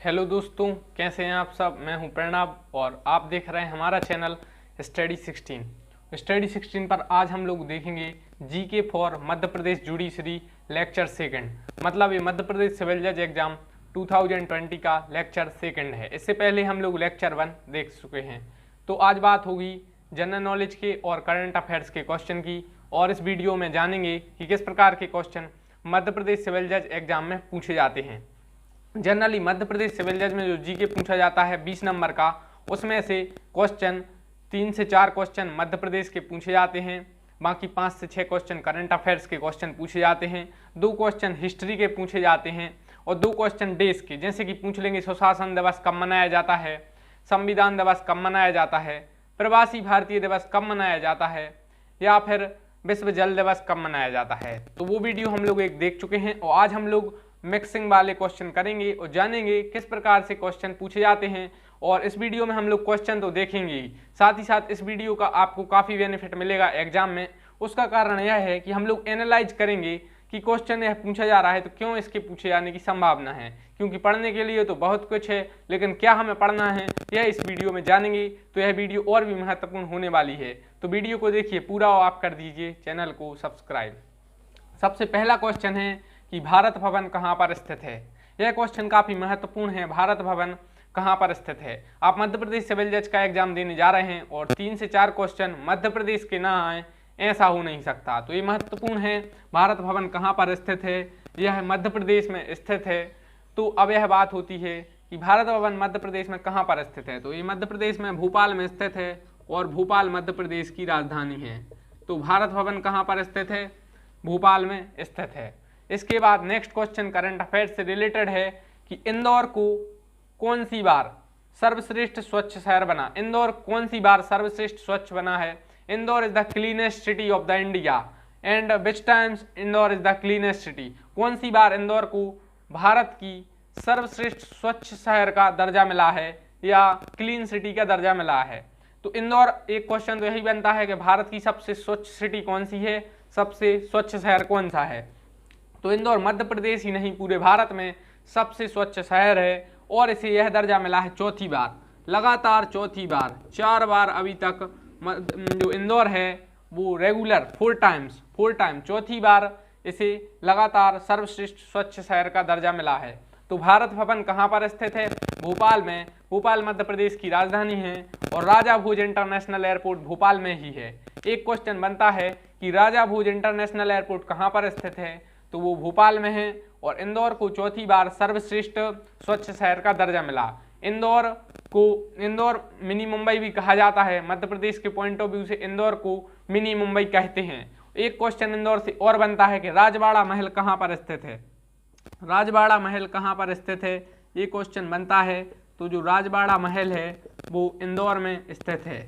Hello दोस्तों, कैसे हैं आप सब। मैं हूं प्रणव और आप देख रहे हैं हमारा चैनल स्टडी 16 पर आज हम लोग देखेंगे GK for Madhya Pradesh judiciary lecture second. मतलब ये मध्य प्रदेश सिविल जज एग्जाम 2020 का लेक्चर सेकंड है। इससे पहले हम लोग लेक्चर 1 देख चुके हैं। तो आज बात होगी जनरल नॉलेज के और करंट अफेयर्स के क्वेश्चन की, और इस वीडियो में जानेंगे कि किस प्रकार के क्वेश्चन मध्य प्रदेश सिविल जज एग्जाम में पूछे जाते हैं। जनरली मध्य प्रदेश सिविल जज में जो जीके पूछा जाता है 20 नंबर का, उसमें से क्वेश्चन 3 से 4 क्वेश्चन मध्य प्रदेश के पूछे जाते हैं, बाकी 5 से 6 क्वेश्चन करंट अफेयर्स के क्वेश्चन पूछे जाते हैं, 2 क्वेश्चन हिस्ट्री के पूछे जाते हैं और 2 क्वेश्चन देश के, जैसे कि पूछ लेंगे सुशासन दिवस कब मनाया जाता है, संविधान दिवस कब मनाया जाता है, प्रवासी भारतीय दिवस कब मनाया जाता है, या फिर विश्व जल दिवस कब मनाया जाता है। तो वो वीडियो हम लोग एक देख चुके हैं और आज हम लोग मिक्सिंग वाले क्वेश्चन करेंगे और जानेंगे किस प्रकार से क्वेश्चन पूछे जाते हैं। और इस वीडियो में हम लोग क्वेश्चन तो देखेंगे ही, साथ ही साथ इस वीडियो का आपको काफ़ी बेनिफिट मिलेगा एग्जाम में। उसका कारण यह है कि हम लोग एनालाइज करेंगे कि क्वेश्चन यह पूछा जा रहा है तो क्यों इसके पूछे जाने की संभावना है, क्योंकि पढ़ने के लिए तो बहुत कुछ है, लेकिन क्या हमें पढ़ना है यह इस वीडियो में जानेंगे। तो यह वीडियो और भी महत्वपूर्ण होने वाली है, तो वीडियो को देखिए पूरा और आप कर दीजिए चैनल को सब्सक्राइब। सबसे पहला क्वेश्चन है कि भारत भवन कहाँ पर स्थित है। यह क्वेश्चन काफ़ी महत्वपूर्ण है, भारत भवन कहाँ पर स्थित है। आप मध्य प्रदेश सिविल जज का एग्जाम देने जा रहे हैं और 3 से 4 क्वेश्चन मध्य प्रदेश के ना आए, ऐसा हो नहीं सकता। तो ये महत्वपूर्ण है, भारत भवन कहाँ पर स्थित है, यह मध्य प्रदेश में स्थित है। तो अब यह बात होती है कि भारत भवन मध्य प्रदेश में कहाँ पर स्थित है। तो ये मध्य प्रदेश में भोपाल में स्थित है और भोपाल मध्य प्रदेश की राजधानी है। तो भारत भवन कहाँ पर स्थित है, भोपाल में स्थित है। इसके बाद नेक्स्ट क्वेश्चन करंट अफेयर्स से रिलेटेड है कि इंदौर को कौन सी बार सर्वश्रेष्ठ स्वच्छ शहर बना। इंदौर कौन सी बार सर्वश्रेष्ठ स्वच्छ बना है। Indore is the cleanest city of the India and which times Indore is the cleanest city. कौन सी बार इंदौर को भारत की सर्वश्रेष्ठ स्वच्छ शहर का दर्जा मिला है या क्लीन सिटी का दर्जा मिला है। तो इंदौर, एक क्वेश्चन तो यही बनता है कि भारत की सबसे स्वच्छ सिटी कौन सी है, सबसे स्वच्छ शहर कौन सा है। तो इंदौर मध्य प्रदेश ही नहीं पूरे भारत में सबसे स्वच्छ शहर है और इसे यह दर्जा मिला है चौथी बार, लगातार चौथी बार। 4 बार अभी तक जो इंदौर है वो रेगुलर 4 टाइम चौथी बार इसे लगातार सर्वश्रेष्ठ स्वच्छ शहर का दर्जा मिला है। तो भारत भवन कहाँ पर स्थित है, भोपाल में। भोपाल मध्य प्रदेश की राजधानी है और राजा भोज इंटरनेशनल एयरपोर्ट भोपाल में ही है। एक क्वेश्चन बनता है कि राजा भोज इंटरनेशनल एयरपोर्ट कहाँ पर स्थित है, तो वो भोपाल में है और इंदौर को चौथी बार सर्वश्रेष्ठ स्वच्छ शहर का दर्जा मिला। इंदौर मिनी मुंबई भी कहा जाता है। मध्य प्रदेश के पॉइंट ऑफ व्यू से इंदौर को मिनी मुंबई कहते हैं। एक क्वेश्चन इंदौर से और बनता है कि राजवाड़ा महल कहाँ पर स्थित है। राजवाड़ा महल कहाँ पर स्थित है, ये क्वेश्चन बनता है। तो जो राजवाड़ा महल है वो इंदौर में स्थित है।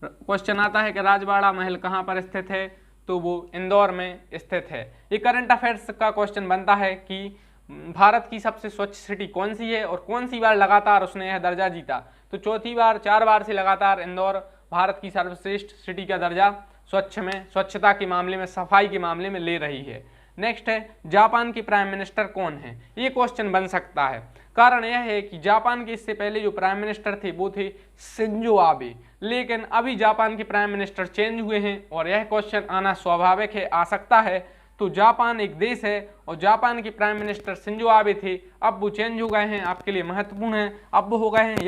क्वेश्चन आता है कि राजवाड़ा महल कहाँ पर स्थित है, तो वो इंदौर में स्थित है। ये करंट अफेयर्स का क्वेश्चन बनता है कि भारत की सबसे स्वच्छ सिटी कौन सी है और कौन सी बार लगातार उसने यह दर्जा जीता। तो चौथी बार, 4 बार से लगातार इंदौर भारत की सर्वश्रेष्ठ सिटी का दर्जा स्वच्छता के मामले में, सफाई के मामले में ले रही है। नेक्स्ट है जापान के प्राइम मिनिस्टर कौन है। ये क्वेश्चन बन सकता है, कारण यह है कि जापान के इससे पहले जो प्राइम मिनिस्टर थे वो थे शिंजो आबे, लेकिन अभी जापान के प्राइम मिनिस्टर चेंज हुए हैं और यह क्वेश्चन आना स्वाभाविक है, आ सकता है। तो जापान एक देश है और जापान के प्राइम मिनिस्टर शिंजो आबे थे, अब वो चेंज हो गए हैं, आपके लिए महत्वपूर्ण है। अब वो हो गए हैं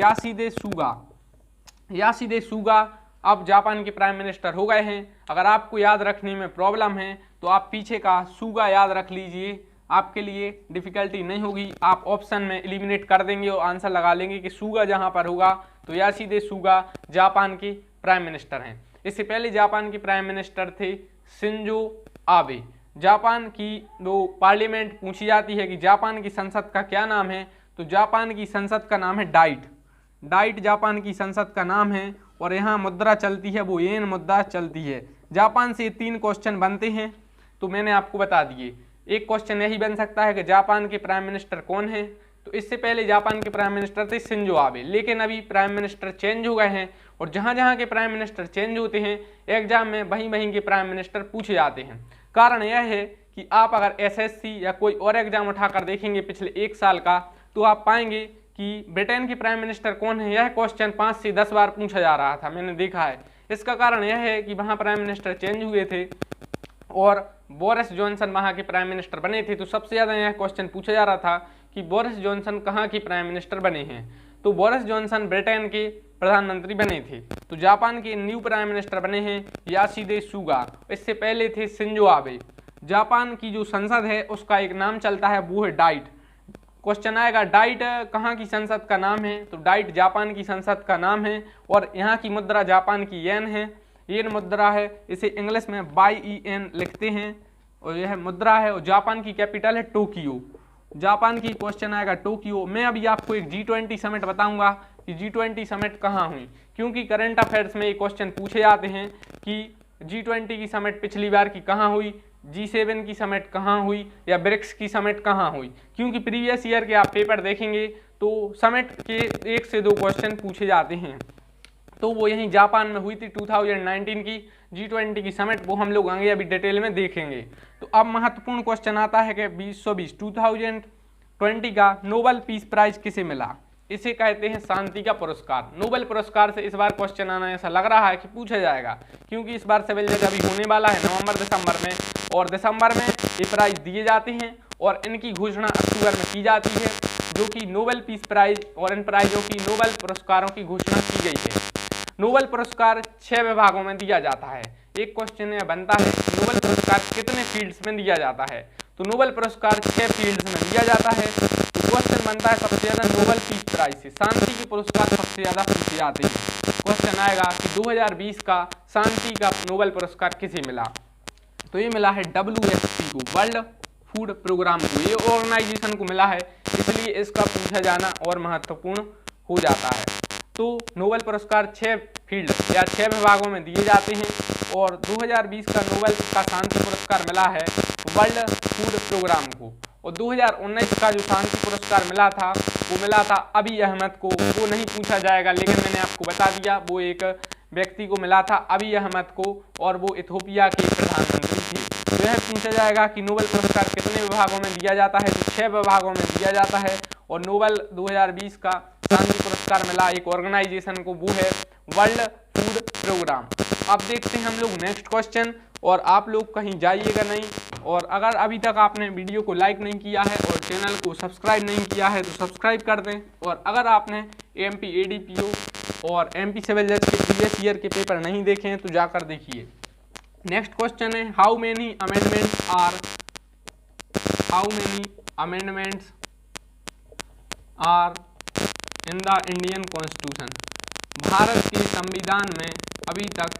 याशीदे सुगा अब जापान के प्राइम मिनिस्टर हो गए हैं। अगर आपको याद रखने में प्रॉब्लम है तो आप पीछे का सुगा याद रख लीजिए, आपके लिए डिफिकल्टी नहीं होगी। आप ऑप्शन में एलिमिनेट कर देंगे और आंसर लगा लेंगे कि सुगा जहां पर होगा तो याशीदे सुगा जापान के प्राइम मिनिस्टर हैं। इससे पहले जापान के प्राइम मिनिस्टर थे शिंजो आबे। जापान की जो पार्लियामेंट पूछी जाती है कि जापान की संसद का क्या नाम है, तो जापान की संसद का नाम है डाइट जापान की संसद का नाम है और यहाँ मुद्रा चलती है वो येन मुद्रा चलती है। जापान से 3 क्वेश्चन बनते हैं तो मैंने आपको बता दिए। एक क्वेश्चन यही बन सकता है कि जापान के प्राइम मिनिस्टर कौन है। तो इससे पहले जापान के प्राइम मिनिस्टर थे शिंजो आबे, लेकिन अभी प्राइम मिनिस्टर चेंज हो गए हैं और जहाँ जहाँ के प्राइम मिनिस्टर चेंज होते हैं एग्जाम में वहीं के प्राइम मिनिस्टर पूछे जाते हैं। कारण यह है कि आप अगर एसएससी या कोई और एग्जाम उठाकर देखेंगे पिछले 1 साल का, तो आप पाएंगे कि ब्रिटेन के प्राइम मिनिस्टर कौन है, यह क्वेश्चन 5 से 10 बार पूछा जा रहा था, मैंने देखा है। इसका कारण यह है कि वहाँ प्राइम मिनिस्टर चेंज हुए थे और बोरिस जॉनसन वहाँ के प्राइम मिनिस्टर बने थे, तो सबसे ज़्यादा यह क्वेश्चन पूछा जा रहा था कि बोरिस जॉनसन कहाँ के प्राइम मिनिस्टर बने हैं। तो बोरिस जॉनसन ब्रिटेन के प्रधानमंत्री बने थे। तो जापान के न्यू प्राइम मिनिस्टर बने हैं योशिहिदे सुगा, इससे पहले थे शिंजो आबे। जापान की जो संसद है उसका एक नाम चलता है, वो है डाइट। क्वेश्चन आएगा डाइट कहाँ की संसद का नाम है, तो डाइट जापान की संसद का नाम है और यहाँ की मुद्रा जापान की येन है, येन मुद्रा है, इसे इंग्लिश में YEN लिखते हैं और यह मुद्रा है। और जापान की कैपिटल है टोक्यो। जापान की क्वेश्चन आएगा टोक्यो। मैं अभी आपको एक G20 समिट बताऊंगा कि G20 समिट कहाँ हुई, क्योंकि करंट अफेयर्स में ये क्वेश्चन पूछे जाते हैं कि G20 की समिट पिछली बार की कहाँ हुई, G7 की समिट कहाँ हुई या ब्रिक्स की समिट कहाँ हुई, क्योंकि प्रीवियस ईयर के आप पेपर देखेंगे तो समिट के 1 से 2 क्वेश्चन पूछे जाते हैं। तो वो यहीं जापान में हुई थी 2019 की G20 की समिट, वो हम लोग आगे अभी डिटेल में देखेंगे। तो अब महत्वपूर्ण क्वेश्चन आता है कि 2020 का नोबेल पीस प्राइज किसे मिला। इसे कहते हैं शांति का पुरस्कार। नोबेल पुरस्कार से इस बार क्वेश्चन आना ऐसा लग रहा है कि पूछा जाएगा, क्योंकि इस बार सिविल जज अभी होने वाला है नवंबर दिसंबर में, और दिसंबर में ये प्राइज दिए जाते हैं और इनकी घोषणा अक्टूबर में की जाती है, जो कि नोबेल पीस प्राइज, और इन प्राइजों की नोबेल पुरस्कारों की घोषणा की गई है। नोबेल पुरस्कार 6 विभागों में दिया जाता है। एक क्वेश्चन यह बनता है नोबेल पुरस्कार कितने फील्ड्स में दिया जाता है, तो नोबेल पुरस्कार 6 फील्ड्स में दिया जाता है। तो क्वेश्चन बनता है सबसे ज्यादा नोबेल पीस प्राइज से शांति के पुरस्कार सबसे ज्यादा पूछे जाते हैं। क्वेश्चन आएगा कि 2020 का शांति का नोबेल पुरस्कार किसे मिला, तो ये मिला है WFP को, वर्ल्ड फूड प्रोग्राम को, ये ऑर्गेनाइजेशन को मिला है, इसलिए इसका पूछा जाना और महत्वपूर्ण हो जाता है। तो नोबेल पुरस्कार 6 फील्ड या 6 विभागों में दिए जाते हैं और 2020 का नोबेल का शांति पुरस्कार मिला है वर्ल्ड फूड प्रोग्राम को, और 2019 का जो शांति पुरस्कार मिला था वो मिला था अबी अहमद को। वो नहीं पूछा जाएगा, लेकिन मैंने आपको बता दिया, वो एक व्यक्ति को मिला था अबी अहमद को, और वो इथोपिया के प्रधानमंत्री थे। तो यह पूछा जाएगा कि नोबेल पुरस्कार कितने विभागों में दिया जाता है, तो 6 विभागों में दिया जाता है। और नोबेल 2020 का शांति पुरस्कार मिला एक ऑर्गेनाइजेशन को, वो है वर्ल्ड फूड प्रोग्राम। अब देखते हैं हम लोग नेक्स्ट क्वेश्चन, और आप लोग कहीं जाइएगा नहीं, और अगर अभी तक आपने वीडियो को लाइक नहीं किया है और चैनल को सब्सक्राइब नहीं किया है तो सब्सक्राइब कर दें। और अगर आपने MP ADPO और MP सिविल जज के प्रीवियस ईयर के पेपर नहीं देखे हैं तो जाकर देखिए। नेक्स्ट क्वेश्चन है how many amendments are in the Indian constitution. Bharat के संविधान में अभी तक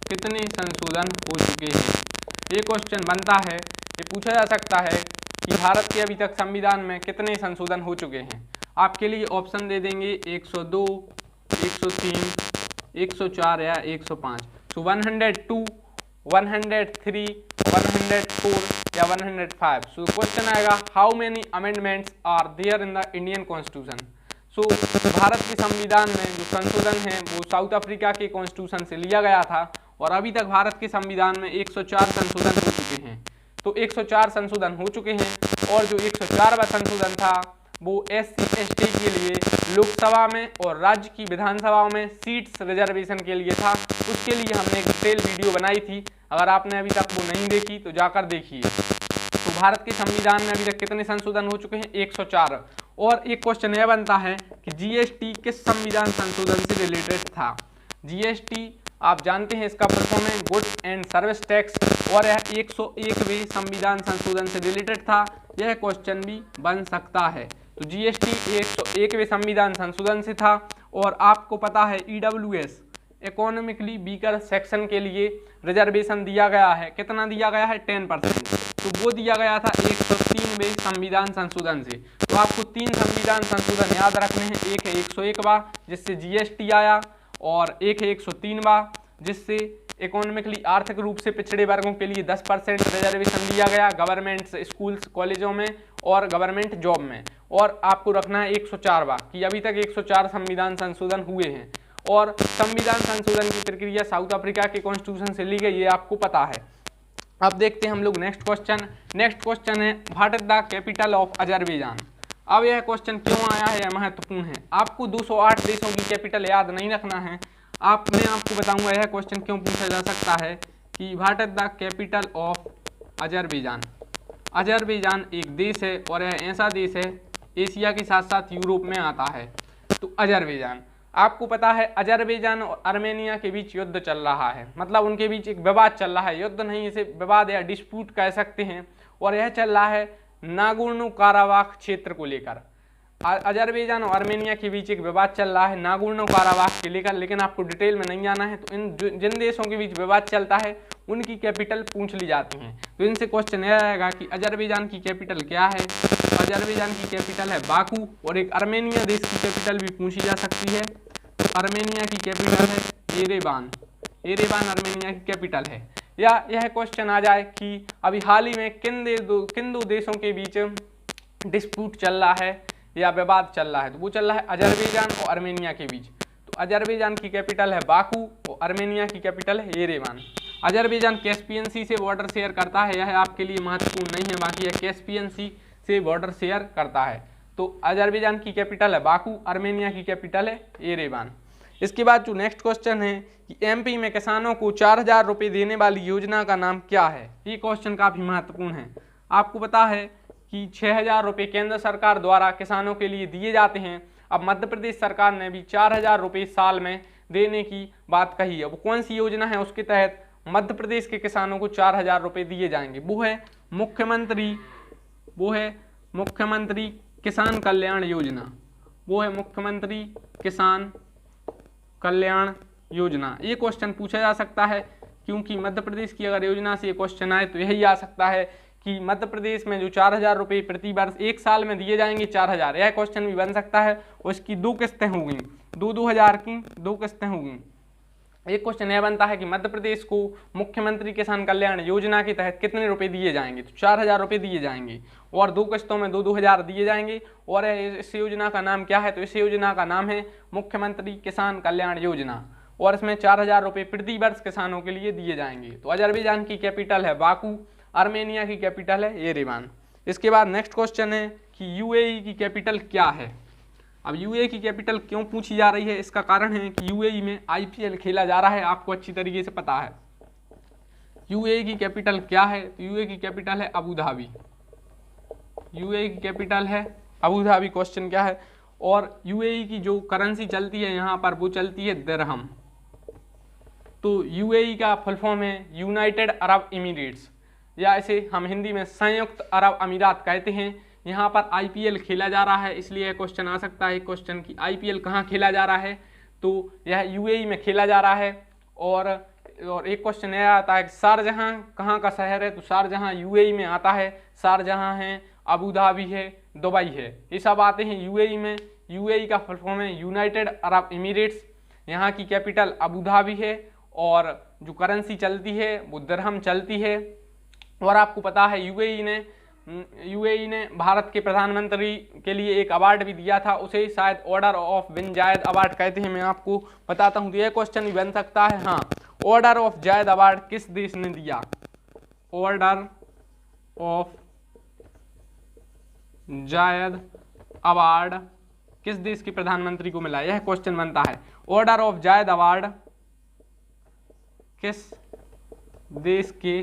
कितने संशोधन हो चुके हैं। ये क्वेश्चन बनता है, ये पूछा जा सकता है कि भारत के अभी तक संविधान में कितने संशोधन हो चुके हैं। आपके लिए ऑप्शन दे देंगे 102, 103, 104 या 105। सो 102, 103, 104 या 105। सो क्वेश्चन आएगा how many amendments are there in the Indian constitution. So Bharat के संविधान में जो संशोधन है वो साउथ अफ्रीका के कॉन्स्टिट्यूशन से लिया गया था, और अभी तक भारत के संविधान में 104 संशोधन हो चुके हैं। तो 104 संशोधन हो चुके हैं, और जो 104वां संशोधन था वो SC ST के लिए लोकसभा में और राज्य की विधानसभाओं में सीट्स रिजर्वेशन के लिए था। उसके लिए हमने एक डिटेल वीडियो बनाई थी, अगर आपने अभी तक वो नहीं देखी तो जाकर देखिए। तो भारत के संविधान में अभी तक कितने संशोधन हो चुके हैं, 104। और एक क्वेश्चन यह बनता है कि GST किस संविधान संशोधन से रिलेटेड था। GST आप जानते हैं इसका फुल फॉर्म है गुड्स एंड सर्विस टैक्स, और यह 101वें संविधान संशोधन से रिलेटेड था। यह क्वेश्चन भी बन सकता है। तो GST 101वें संविधान संशोधन से था, और आपको पता है EWS इकोनॉमिकली वीकर सेक्शन के लिए रिजर्वेशन दिया गया है। कितना दिया गया है, 10%। तो वो दिया गया था 103वें संविधान संशोधन से। तो आपको 3 संविधान संशोधन याद रखने हैं, एक है 101वां जिससे GST आया, और एक है 103वां जिससे इकोनॉमिकली आर्थिक रूप से पिछड़े वर्गों के लिए 10% रिजर्वेशन दिया गया गवर्नमेंट स्कूल्स कॉलेजों में और गवर्नमेंट जॉब में। और आपको रखना है 104वां कि अभी तक 104 संविधान संशोधन हुए हैं, और संविधान संशोधन की प्रक्रिया साउथ अफ्रीका के कॉन्स्टिट्यूशन से ली गई, ये आपको पता है। अब देखते हैं हम लोग नेक्स्ट क्वेश्चन। नेक्स्ट क्वेश्चन है what is the capital of Azerbaijan. अब यह क्वेश्चन क्यों आया है, यह महत्वपूर्ण है। आपको 208 देशों की कैपिटल याद नहीं रखना है। मैं आपको बताऊंगा यह क्वेश्चन क्यों पूछा जा सकता है कि what is the capital of Azerbaijan. Azerbaijan एक देश है और यह ऐसा देश है एशिया के साथ साथ यूरोप में आता है। तो अजरबैजान, आपको पता है अजरबैजान और आर्मेनिया के बीच युद्ध चल रहा है, मतलब उनके बीच एक विवाद चल रहा है, युद्ध नहीं इसे विवाद या डिस्प्यूट कह सकते हैं। और यह चल रहा है नागोर्नो काराबाख क्षेत्र को लेकर। अजरबैजान और आर्मेनिया के बीच एक विवाद चल रहा है नागोर्नो काराबाख के लेकर, लेकिन आपको डिटेल में नहीं जाना है। तो जिन देशों के बीच विवाद चलता है उनकी कैपिटल पूछ ली जाती हैं। तो इनसे क्वेश्चन यह आएगा कि अजरबैजान की कैपिटल क्या है। तो अजरबैजान की कैपिटल है बाकू, और एक आर्मेनिया देश की कैपिटल भी पूछी जा सकती है। तो आर्मेनिया की कैपिटल है येरेवान। येरेवान आर्मेनिया की कैपिटल है। या यह क्वेश्चन आ जाए कि अभी हाल ही में किन दो देशों के बीच डिस्प्यूट चल रहा है या विवाद चल रहा है, तो वो चल रहा है अजरबैजान और आर्मेनिया के बीच। तो अजरबैजान की कैपिटल है बाकू और आर्मेनिया की कैपिटल है येरेवान। अजरबैजान कैस्पियन सी से बॉर्डर शेयर करता है, यह आपके लिए महत्वपूर्ण नहीं है, बाकी यह कैस्पियन सी से बॉर्डर शेयर करता है। तो अजरबैजान की कैपिटल है बाकू, आर्मेनिया की कैपिटल है येरेवान। इसके बाद जो नेक्स्ट क्वेश्चन है कि एमपी में किसानों को 4000 रुपये देने वाली योजना का नाम क्या है। ये क्वेश्चन काफ़ी महत्वपूर्ण है। आपको पता है कि 6000 रुपये केंद्र सरकार द्वारा किसानों के लिए दिए जाते हैं। अब मध्य प्रदेश सरकार ने भी 4000 रुपये साल में देने की बात कही है। वो कौन सी योजना है उसके तहत मध्य प्रदेश के किसानों को 4000 रुपये दिए जाएंगे, वो है मुख्यमंत्री किसान कल्याण योजना। वो है मुख्यमंत्री किसान कल्याण योजना। ये क्वेश्चन पूछा जा सकता है क्योंकि मध्य प्रदेश की अगर योजना से ये क्वेश्चन आए तो यही आ सकता है कि मध्य प्रदेश में जो 4000 रुपये प्रति वर्ष एक साल में दिए जाएंगे 4000, यह क्वेश्चन भी बन सकता है। और इसकी 2 किस्तें होंगी, 2-2000 की 2 किस्तें होंगी। एक क्वेश्चन यह बनता है कि मध्य प्रदेश को मुख्यमंत्री किसान कल्याण योजना के तहत कितने रुपए दिए जाएंगे, तो 4000 रुपये दिए जाएंगे और 2 किस्तों में 2-2000 दिए जाएंगे। और इस योजना का नाम क्या है, तो इस योजना का नाम है मुख्यमंत्री किसान कल्याण योजना, और इसमें 4000 रुपये प्रति वर्ष किसानों के लिए दिए जाएंगे। तो अजरबैजान की कैपिटल है बाकू, आर्मेनिया की कैपिटल है येरेवान। इसके बाद नेक्स्ट क्वेश्चन है कि यूएई की कैपिटल क्या है। अब यूएई की कैपिटल क्यों पूछी जा रही है, इसका कारण है कि यूएई में आईपीएल खेला जा रहा है, आपको अच्छी तरीके से पता है। यूएई की कैपिटल क्या है, तो यूएई की कैपिटल है अबू धाबी। यूएई की कैपिटल है अबू धाबी। क्वेश्चन क्या है, और यूएई की जो करेंसी चलती है यहाँ पर वो चलती है दिरहम। तो यूएई का फुल फॉर्म है यूनाइटेड अरब एमिरेट्स, या इसे हम हिंदी में संयुक्त अरब अमीरात कहते हैं। यहाँ पर आईपीएल खेला जा रहा है, इसलिए क्वेश्चन आ सकता है क्वेश्चन की आईपीएल कहाँ खेला जा रहा है, तो यह यूएई में खेला जा रहा है। और एक क्वेश्चन यह आता है कि शारजहां कहाँ का शहर है, तो शारजहां यूएई में आता है। शारजहां है, अबू धाबी है, दुबई है, ये सब आते हैं यूएई में। यूएई का फुल फॉर्म है यूनाइटेड अरब एमिरेट्स। यहाँ की कैपिटल अबू धाबी है और जो करेंसी चलती है वो दिरहम चलती है। और आपको पता है यूएई ने भारत के प्रधानमंत्री के लिए एक अवार्ड भी दिया था, उसे शायद ऑर्डर ऑफ बिन जायद अवार्ड कहते हैं। मैं आपको बताता हूँ, तो यह क्वेश्चन भी बन सकता है। हाँ, ऑर्डर ऑफ जायद अवार्ड किस देश ने दिया, ऑर्डर ऑफ जायद अवार्ड किस देश के प्रधानमंत्री को मिला, यह क्वेश्चन बनता है। ऑर्डर ऑफ जायद अवार्ड किस देश के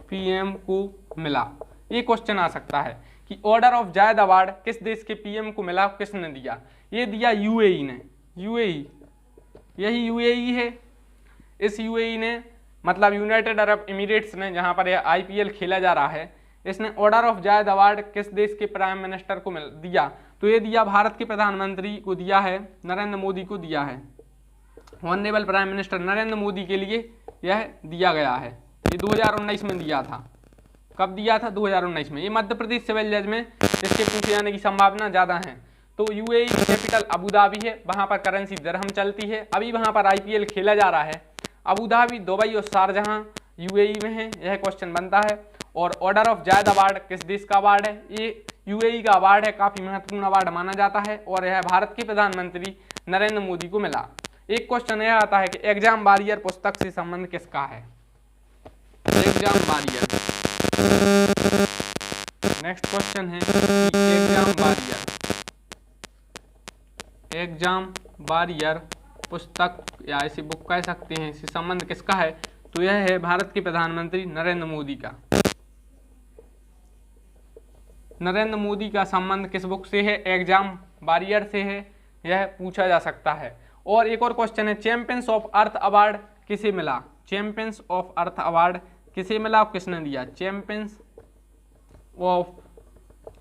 पीएम को मिला, ये क्वेश्चन आ सकता है कि ऑर्डर ऑफ जायद अवार्ड किस देश के पीएम को मिला, किसने दिया। ये दिया यूएई ने। यूएई, यही यूएई है। इस यूएई ने मतलब यूनाइटेड अरब एमिरेट्स ने, जहां पर यह आईपीएल खेला जा रहा है, इसने ऑर्डर ऑफ जायद अवार्ड किस देश के प्राइम मिनिस्टर को दिया, तो ये दिया भारत के प्रधानमंत्री को दिया है, नरेंद्र मोदी को दिया है। Honourable prime minister Narendra Modi के लिए यह दिया गया है। ये 2019 में दिया था। कब दिया था, 2019 में। ये मध्य प्रदेश सिविल जज में इसके पूछे जाने की संभावना ज़्यादा है। तो यूएई की कैपिटल अबू धाबी है, वहाँ पर करेंसी दिरहम चलती है। अभी वहाँ पर आईपीएल खेला जा रहा है। अबू धाबी, दुबई और शारजहां यूएई में है, यह क्वेश्चन बनता है। और ऑर्डर ऑफ जायद अवार्ड किस देश का अवार्ड है, ये यूएई का अवार्ड है, काफ़ी महत्वपूर्ण अवार्ड माना जाता है और यह भारत के प्रधानमंत्री नरेंद्र मोदी को मिला। एक क्वेश्चन यह आता है कि एग्जाम वॉरियर पुस्तक से संबंध किसका है, एग्जाम वॉरियर। नेक्स्ट क्वेश्चन है एग्जाम वॉरियर पुस्तक या ऐसी बुक कह सकते हैं, इससे संबंध किसका है? तो यह है भारत के प्रधानमंत्री नरेंद्र मोदी का। नरेंद्र मोदी का संबंध किस बुक से है? एग्जाम वॉरियर से है, यह पूछा जा सकता है। और एक और क्वेश्चन है, चैंपियंस ऑफ अर्थ अवार्ड किसे मिला? चैंपियंस ऑफ अर्थ अवार्ड किसे मिला और किसने दिया? चैंपियंस ऑफ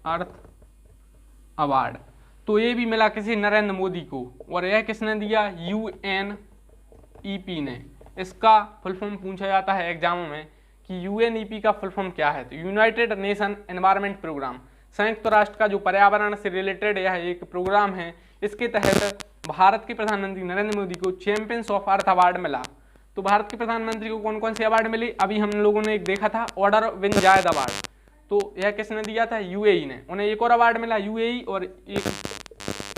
अर्थ अवार्ड तो ये भी मिला किसी? नरेंद्र मोदी को। और यह किसने दिया? UNEP ने। इसका फुल फॉर्म पूछा जाता है एग्जामों में कि UNEP का फुल फॉर्म क्या है? तो यूनाइटेड नेशन एनवायरनमेंट प्रोग्राम, संयुक्त राष्ट्र का जो पर्यावरण से रिलेटेड यह एक प्रोग्राम है, इसके तहत भारत के प्रधानमंत्री नरेंद्र मोदी को चैंपियंस ऑफ अर्थ अवार्ड मिला। तो भारत के प्रधानमंत्री को कौन कौन से अवार्ड मिले? अभी हम लोगों ने एक देखा था, ऑर्डर विन जायद अवार्ड, तो यह किसने दिया था? UAE ने। उन्हें एक और अवार्ड मिला UAE, और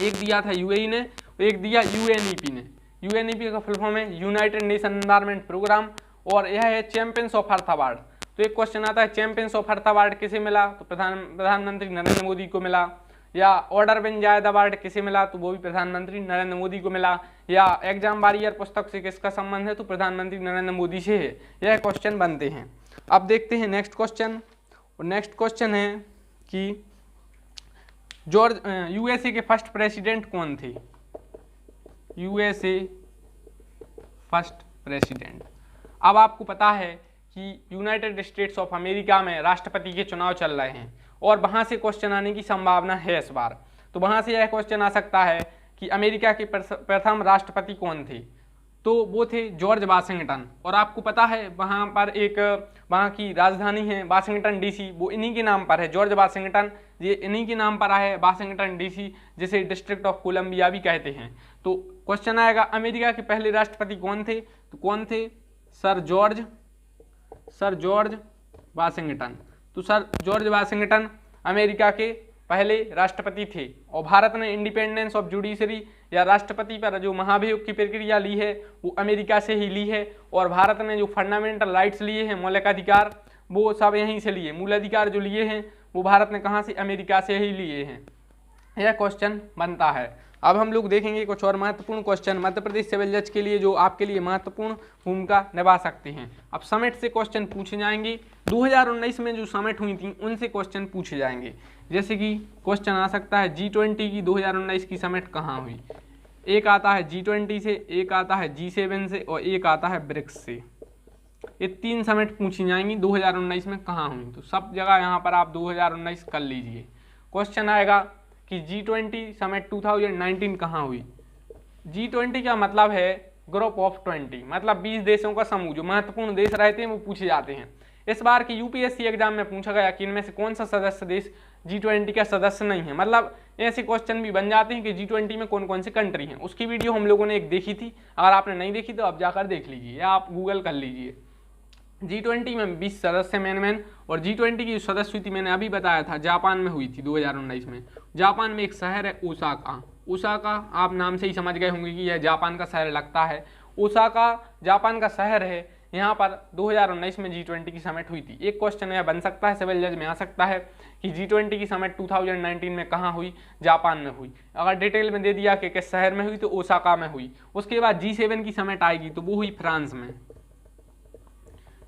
एक दिया था UAE ने, एक दिया UNEP ने। UNEP का फुल फॉर्म है यूनाइटेड नेशन एनवायरनमेंट प्रोग्राम, और यह है चैंपियंस ऑफ अर्थ अवार्ड। तो एक क्वेश्चन आता है, चैंपियंस ऑफ अर्थ अवार्ड किसे मिला? तो प्रधानमंत्री नरेंद्र मोदी को मिला। या ऑर्डर विन जायद अवार्ड किसे मिला? तो वो भी प्रधानमंत्री नरेंद्र मोदी को मिला। या एग्जाम वॉरियर पुस्तक से किसका संबंध है? तो प्रधानमंत्री नरेंद्र मोदी से है। यह क्वेश्चन बनते हैं। अब देखते हैं नेक्स्ट क्वेश्चन। और नेक्स्ट क्वेश्चन है कि USA के फर्स्ट प्रेसिडेंट कौन थे? USA first president. अब आपको पता है कि यूनाइटेड स्टेट्स ऑफ अमेरिका में राष्ट्रपति के चुनाव चल रहे हैं, और वहां से क्वेश्चन आने की संभावना है इस बार। तो वहां से यह क्वेश्चन आ सकता है कि अमेरिका के प्रथम राष्ट्रपति कौन थे? तो वो थे जॉर्ज वाशिंगटन। और आपको पता है वहाँ पर एक वहाँ की राजधानी है वाशिंगटन DC, वो इन्हीं के नाम पर है, जॉर्ज वाशिंगटन, ये इन्हीं के नाम पर है वाशिंगटन DC, जिसे डिस्ट्रिक्ट ऑफ कोलंबिया भी कहते हैं। तो क्वेश्चन आएगा, अमेरिका के पहले राष्ट्रपति कौन थे? तो कौन थे? Sir George Washington. तो सर जॉर्ज वाशिंगटन अमेरिका के पहले राष्ट्रपति थे। और भारत ने इंडिपेंडेंस ऑफ जुडिशरी या राष्ट्रपति पर जो महाभियोग की प्रक्रिया ली है वो अमेरिका से ही ली है। और भारत ने जो फंडामेंटल राइट्स लिए हैं, मौलिक अधिकार, वो सब यहीं से लिए। मूल अधिकार जो लिए हैं वो भारत ने कहाँ से? अमेरिका से ही लिए हैं। यह क्वेश्चन बनता है। अब हम लोग देखेंगे कुछ और महत्वपूर्ण क्वेश्चन मध्य प्रदेश सिविल जज के लिए, जो आपके लिए महत्वपूर्ण भूमिका निभा सकते हैं। अब समिट से क्वेश्चन पूछे जाएंगे, 2019 में जो समिट हुई थी उनसे क्वेश्चन पूछे जाएंगे। जैसे कि क्वेश्चन आ सकता है G20 की 2019 की समिट कहाँ हुई? एक आता है G20 से, एक आता है G7 से, और एक आता है ब्रिक्स से। ये 3 समिट पूछी जाएंगी 2019 में कहाँ हुई। तो सब जगह यहाँ पर आप 2019 कर लीजिए। क्वेश्चन आएगा कि G20 समिट 2019 कहाँ हुई? G20 का मतलब है ग्रुप ऑफ 20, मतलब 20 देशों का समूह। जो महत्वपूर्ण देश रहते हैं वो पूछे जाते हैं। इस बार की UPSC एग्जाम में पूछा गया कि इनमें से कौन सा सदस्य देश G20 का सदस्य नहीं है। मतलब ऐसे क्वेश्चन भी बन जाते हैं कि G20 में कौन कौन सी कंट्री हैं। उसकी वीडियो हम लोगों ने एक देखी थी, अगर आपने नहीं देखी तो आप जाकर देख लीजिए या आप गूगल कर लीजिए। G20 में 20 सदस्य मेन और G20 की सदस्य हुई थी, मैंने अभी बताया था, जापान में हुई थी 2019 में। जापान में एक शहर है ओसाका। ओसाका आप नाम से ही समझ गए होंगे कि यह जापान का शहर लगता है। ओसाका जापान का शहर है। यहाँ पर 2019 में G20 की समिट हुई थी। एक क्वेश्चन यह बन सकता है, सिविल जज में आ सकता है कि G20 की समिट 2019 में कहाँ हुई? जापान में हुई। अगर डिटेल में दे दिया कि किस शहर में हुई तो ओसाका में हुई। उसके बाद G7 की समिट आएगी तो वो हुई फ्रांस में।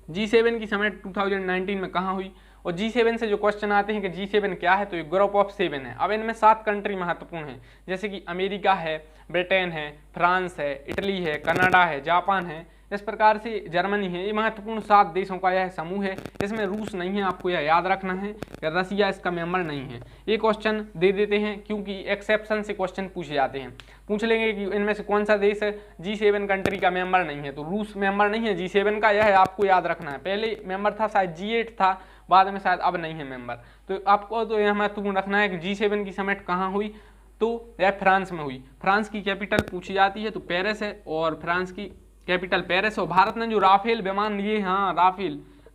G7 की समिट 2019 में कहाँ हुई? और G7 से जो क्वेश्चन आते हैं कि G7 क्या है, तो ये ग्रुप ऑफ 7 है। अब इनमें 7 कंट्री महत्वपूर्ण हैं, जैसे कि अमेरिका है, ब्रिटेन है, फ्रांस है, इटली है, कनाडा है, जापान है, इस प्रकार से जर्मनी है। ये महत्वपूर्ण 7 देशों का यह समूह है। इसमें रूस नहीं है, आपको यह याद रखना है कि रसिया इसका मेंबर नहीं है। ये क्वेश्चन दे देते हैं क्योंकि एक्सेप्शन से क्वेश्चन पूछे जाते हैं। पूछ लेंगे कि इनमें से कौन सा देश है G7 कंट्री का मेंबर नहीं है, तो रूस मेंबर नहीं है G7 का, यह आपको याद रखना है। पहले मेंबर था शायद G8 था, बाद में शायद अब नहीं है मेंबर। तो आपको तो यह महत्वपूर्ण रखना है कि G7 की समिट कहाँ हुई, तो यह फ्रांस में हुई। फ्रांस की कैपिटल पूछी जाती है तो पेरिस है, और फ्रांस की कैपिटल पेरिस। और भारत ने जो राफेल विमान लिए, हाँ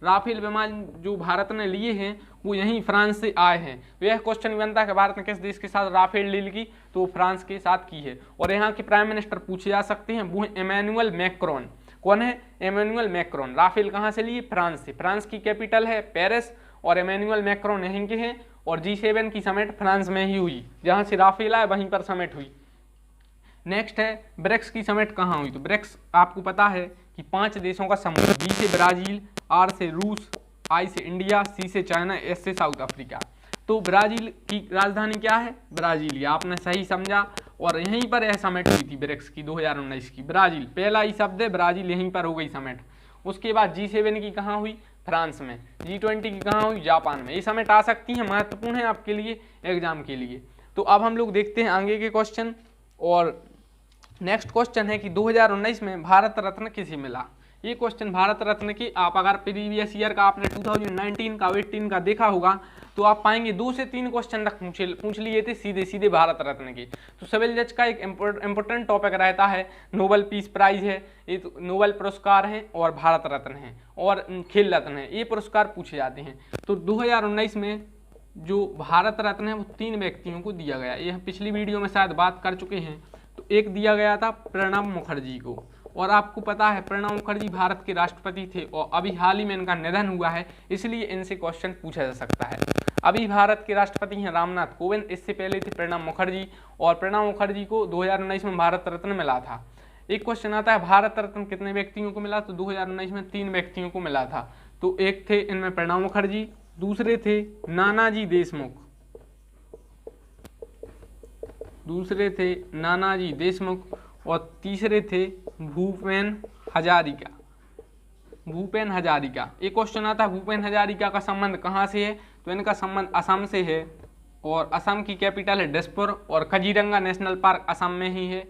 राफेल विमान जो भारत ने लिए हैं वो यहीं फ्रांस से आए हैं। तो यह क्वेश्चन बनता है कि भारत ने किस देश के साथ राफेल डील की, तो फ्रांस के साथ की है। और यहाँ के प्राइम मिनिस्टर पूछे जा सकते हैं, वो है इमैनुअल मैक्रोन। कौन है? Emmanuel Macron. राफेल कहाँ से लिए? फ्रांस से। फ्रांस की कैपिटल है पेरिस और इमैनुअल मैक्रोन यहीं के हैं। और G7 की समिट फ्रांस में ही हुई, जहाँ से राफेल आए वहीं पर समिट हुई। नेक्स्ट है ब्रिक्स की समिट कहाँ हुई। तो ब्रिक्स आपको पता है कि 5 देशों का समूह, B से ब्राज़ील, R से रूस, I से इंडिया, C से चाइना, S से साउथ अफ्रीका। तो ब्राज़ील की राजधानी क्या है? ब्राज़ील। ये आपने सही समझा। और यहीं पर यह समिट हुई थी ब्रिक्स की 2019 की। ब्राज़ील पहला ही शब्द है, ब्राज़ील, यहीं पर हो गई समिट। उसके बाद G7 की कहाँ हुई? फ्रांस में। G20 की कहाँ हुई? जापान में। ये समिट आ सकती है, महत्वपूर्ण है आपके लिए एग्जाम के लिए। तो अब हम लोग देखते हैं आगे के क्वेश्चन। और नेक्स्ट क्वेश्चन है कि 2019 में भारत रत्न किसे मिला। ये क्वेश्चन भारत रत्न की आप अगर प्रीवियस ईयर का आपने 2019 का 18 का देखा होगा तो आप पाएंगे 2 से 3 क्वेश्चन तक पूछ लिए थे सीधे सीधे भारत रत्न के। तो सिविल जज का एक इम्पोर्टेंट टॉपिक रहता है, नोबेल पीस प्राइज है, ये तो नोबेल पुरस्कार है और भारत रत्न है और खेल रत्न है, ये पुरस्कार पूछे जाते हैं। तो 2019 में जो भारत रत्न है वो 3 व्यक्तियों को दिया गया। ये हम पिछली वीडियो में शायद बात कर चुके हैं। तो एक दिया गया था प्रणब मुखर्जी को, और आपको पता है प्रणब मुखर्जी भारत के राष्ट्रपति थे और अभी हाल ही में इनका निधन हुआ है, इसलिए इनसे क्वेश्चन पूछा जा सकता है। अभी भारत के राष्ट्रपति हैं रामनाथ कोविंद, इससे पहले थे प्रणब मुखर्जी, और प्रणब मुखर्जी को 2019 में भारत रत्न मिला था। एक क्वेश्चन आता है भारत रत्न कितने व्यक्तियों को मिला। तो 2019 में 3 व्यक्तियों को मिला था। तो एक थे इनमें प्रणब मुखर्जी, दूसरे थे नानाजी देशमुख, और तीसरे थे भूपेन हजारिका। एक क्वेश्चन आता है भूपेन हजारिका का संबंध कहाँ से है। तो इनका संबंध असम से है, और असम की कैपिटल है दिसपुर, और काजीरंगा नेशनल पार्क असम में ही है।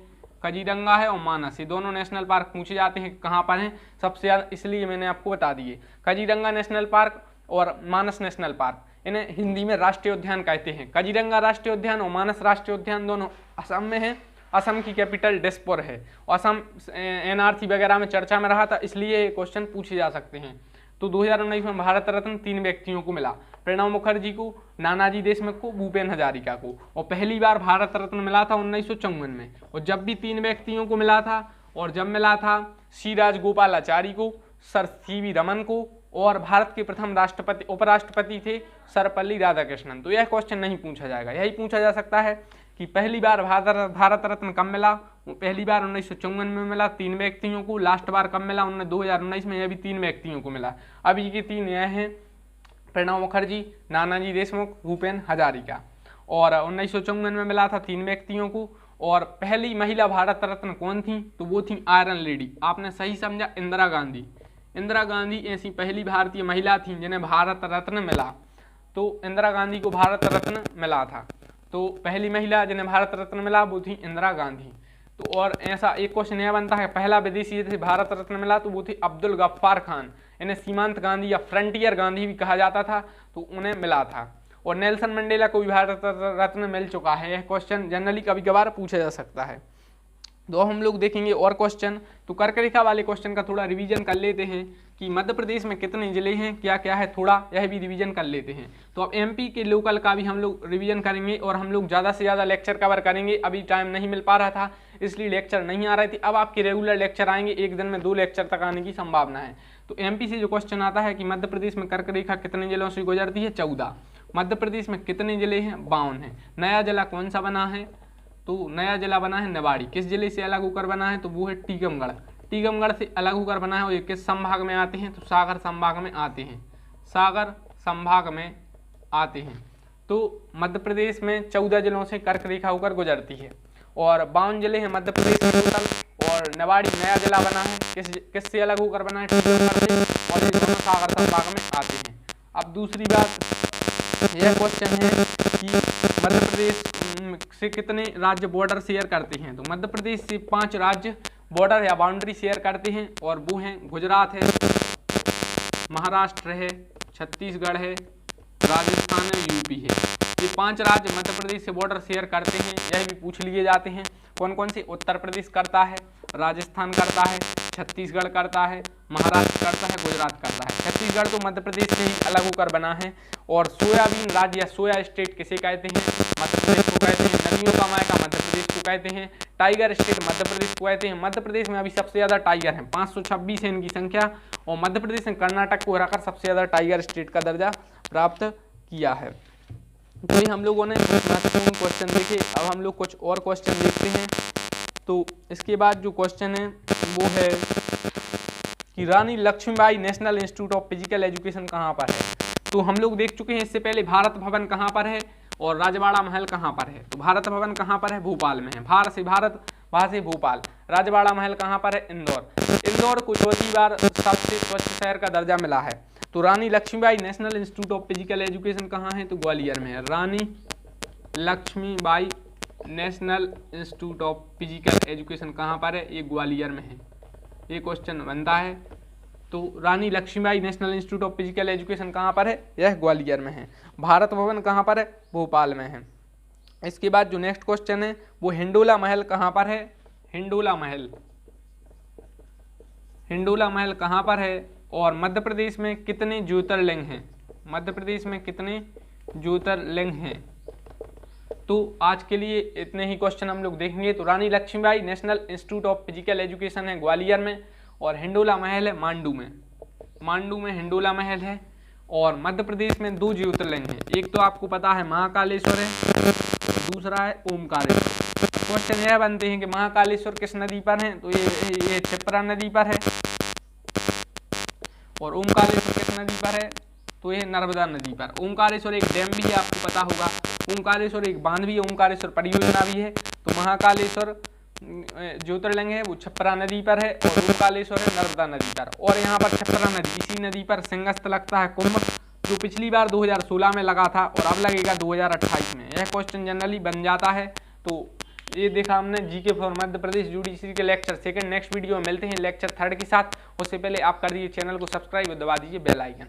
काजीरंगा है और मानस, ये दोनों नेशनल पार्क पूछे जाते हैं कहाँ पर हैं सबसे ज़्यादा, इसलिए मैंने आपको बता दिए। काजीरंगा नेशनल पार्क और मानस नेशनल पार्क, इन्हें हिंदी में राष्ट्रीय उद्यान कहते हैं। काजीरंगा राष्ट्रीय उद्यान और मानस राष्ट्रीय उद्यान दोनों असम में है। असम की कैपिटल दिसपुर है। असम NRC वगैरह में चर्चा में रहा था, इसलिए ये क्वेश्चन पूछे जा सकते हैं। तो 2019 में भारत रत्न 3 व्यक्तियों को मिला, प्रणब मुखर्जी को, नानाजी देशमुख को, भूपेन हजारिका को। और पहली बार भारत रत्न मिला था 1954 में। और जब भी 3 व्यक्तियों को मिला था, और जब मिला था सी राजगोपालाचारी को, सर CV रमन को, और भारत के प्रथम उपराष्ट्रपति थे सर्वपल्ली राधाकृष्णन। तो यह क्वेश्चन नहीं पूछा जाएगा, यही पूछा जा सकता है कि पहली बार भारत रत्न कब मिला। पहली बार 1954 में मिला 3 व्यक्तियों को। लास्ट बार कब मिला? 2019 में, यह भी 3 व्यक्तियों को मिला। अभी के 3 यह हैं प्रणब मुखर्जी, नानाजी देशमुख, भूपेन हजारिका। और 1954 में मिला था 3 व्यक्तियों को। और पहली महिला भारत रत्न कौन थी? तो वो थी आयरन लेडी। आपने सही समझा, इंदिरा गांधी। इंदिरा गांधी ऐसी पहली भारतीय महिला थी जिन्हें भारत रत्न मिला। तो इंदिरा गांधी को भारत रत्न मिला था। तो पहली महिला जिन्हें भारत रत्न मिला वो थी इंदिरा गांधी। तो और ऐसा एक क्वेश्चन यह बनता है पहला विदेशी जिसे भारत रत्न मिला तो वो थे अब्दुल गफ्फार खान। इन्हें सीमांत गांधी या फ्रंटियर गांधी भी कहा जाता था, तो उन्हें मिला था। और नेल्सन मंडेला को भी भारत रत्न मिल चुका है। यह क्वेश्चन जनरली कभी कभार पूछा जा सकता है। तो हम लोग देखेंगे और क्वेश्चन। तो कर्क रेखा वाले क्वेश्चन का थोड़ा रिवीजन कर लेते हैं कि मध्य प्रदेश में कितने जिले हैं, क्या क्या है, थोड़ा यह भी रिवीजन कर लेते हैं। तो अब MP के लोकल का भी हम लोग रिवीजन करेंगे, और हम लोग ज़्यादा से ज़्यादा लेक्चर कवर करेंगे। अभी टाइम नहीं मिल पा रहा था, इसलिए लेक्चर नहीं आ रहे थे। अब आपके रेगुलर लेक्चर आएंगे, एक दिन में 2 लेक्चर तक आने की संभावना है। तो MP से जो क्वेश्चन आता है कि मध्य प्रदेश में कर्क रेखा कितने जिलों से गुजरती है? 14। मध्य प्रदेश में कितने जिले हैं? 52 हैं। नया जिला कौन सा बना है? तो नया जिला बना है निवाड़ी। किस जिले से अलग होकर बना है? तो वो है टीकमगढ़। टीकमगढ़ से अलग होकर बना है। और ये किस संभाग में आते हैं? तो सागर संभाग में आते हैं। सागर संभाग में आते हैं। तो मध्य प्रदेश में 14 जिलों से कर्क रेखा होकर गुजरती है, और 52 जिले हैं मध्य प्रदेश में टोटल। और निवाड़ी नया जिला बना है, किससे अलग होकर बना है? टीकमगढ़ से, और ये दोनों सागर संभाग में आते हैं। अब दूसरी बात यह क्वेश्चन है कि मध्य प्रदेश से कितने राज्य बॉर्डर शेयर करते हैं? तो मध्य प्रदेश से 5 राज्य बॉर्डर या बाउंड्री शेयर करते हैं, और वो हैं गुजरात है, महाराष्ट्र है, छत्तीसगढ़ है, राजस्थान है, UP है। ये 5 राज्य मध्य प्रदेश से बॉर्डर शेयर करते हैं। यह भी पूछ लिए जाते हैं कौन कौन से। उत्तर प्रदेश करता है, राजस्थान करता है, छत्तीसगढ़ करता है, महाराष्ट्र करता है, गुजरात करता है। छत्तीसगढ़ तो मध्य प्रदेश से ही अलग होकर बना है। और सोयाबीन राज्य या सोया स्टेट किसे कहते हैं? मध्य प्रदेश को कहते हैं। नदियों का मायका मध्य प्रदेश को कहते हैं। टाइगर स्टेट मध्य प्रदेश को कहते हैं। मध्य प्रदेश में अभी सबसे ज़्यादा टाइगर हैं, 526 है इनकी संख्या। और मध्य प्रदेश ने कर्नाटक को हराकर सबसे ज़्यादा टाइगर स्टेट का दर्जा प्राप्त किया है। तो ये हम लोगों ने कुछ महत्वपूर्ण क्वेश्चन देखे। अब हम लोग कुछ और क्वेश्चन देखते हैं। तो इसके बाद जो क्वेश्चन है वो है कि Rani Lakshmibai national institute of physical education कहाँ पर है। तो हम लोग देख चुके हैं इससे पहले भारत भवन कहाँ पर है और राजवाड़ा महल कहाँ पर है। तो भारत भवन कहाँ पर है, भोपाल में है, भारत से भारत, वहाँ से भोपाल। राजवाड़ा महल कहाँ पर है, इंदौर। इंदौर को चौथी बार सबसे स्वच्छ शहर का दर्जा मिला है। तो Rani Lakshmibai national institute of physical education कहाँ है, तो ग्वालियर में है। Rani Lakshmibai national institute of physical education कहाँ पर है, ये ग्वालियर में है। ये क्वेश्चन बनता है। तो Rani Lakshmibai national institute of physical education कहाँ पर है, यह ग्वालियर में है। भारत भवन कहाँ पर है, भोपाल में है। इसके बाद जो नेक्स्ट क्वेश्चन है वो हिंडोला महल कहाँ पर है। हिंडोला महल, हिंडोला महल कहाँ पर है और मध्य प्रदेश में कितने ज्योतिर्लिंग हैं। मध्य प्रदेश में कितने ज्योतिर्लिंग हैं। तो आज के लिए इतने ही क्वेश्चन हम लोग देखेंगे। तो Rani Lakshmibai national institute of physical education है ग्वालियर में और हिंडोला महल है मांडू में। मांडू में हिंडोला महल है और मध्य प्रदेश में 2 ज्योतिर्लिंग हैं। एक तो आपको पता है महाकालेश्वर है, दूसरा है ओमकारेश्वर। क्वेश्चन यह बनते हैं कि महाकालेश्वर किस नदी पर है, तो ये क्षिप्रा नदी पर है और ओमकारेश्वर किस नदी पर है, तो ये नर्मदा नदी पर। ओमकारेश्वर एक डैम भी है, आपको पता होगा। ओमकारेश्वर एक बांध भी है, ओमकारेश्वर परियोजना भी है। तो महाकालेश्वर ज्योतिर्लिंग है वो क्षिप्रा नदी पर है और ओमकारेश्वर है नर्मदा नदी पर। और यहाँ पर क्षिप्रा नदी, इसी नदी पर सिंहस्थ लगता है कुंभ, जो पिछली बार 2016 में लगा था और अब लगेगा 2028 में। यह क्वेश्चन जनरली बन जाता है। तो ये देखा हमने GK for Madhya Pradesh judiciary के लेक्चर सेकंड। नेक्स्ट वीडियो में मिलते हैं लेक्चर 3 के साथ। उससे पहले आप कर दीजिए चैनल को सब्सक्राइब और दबा दीजिए बेल आइकन।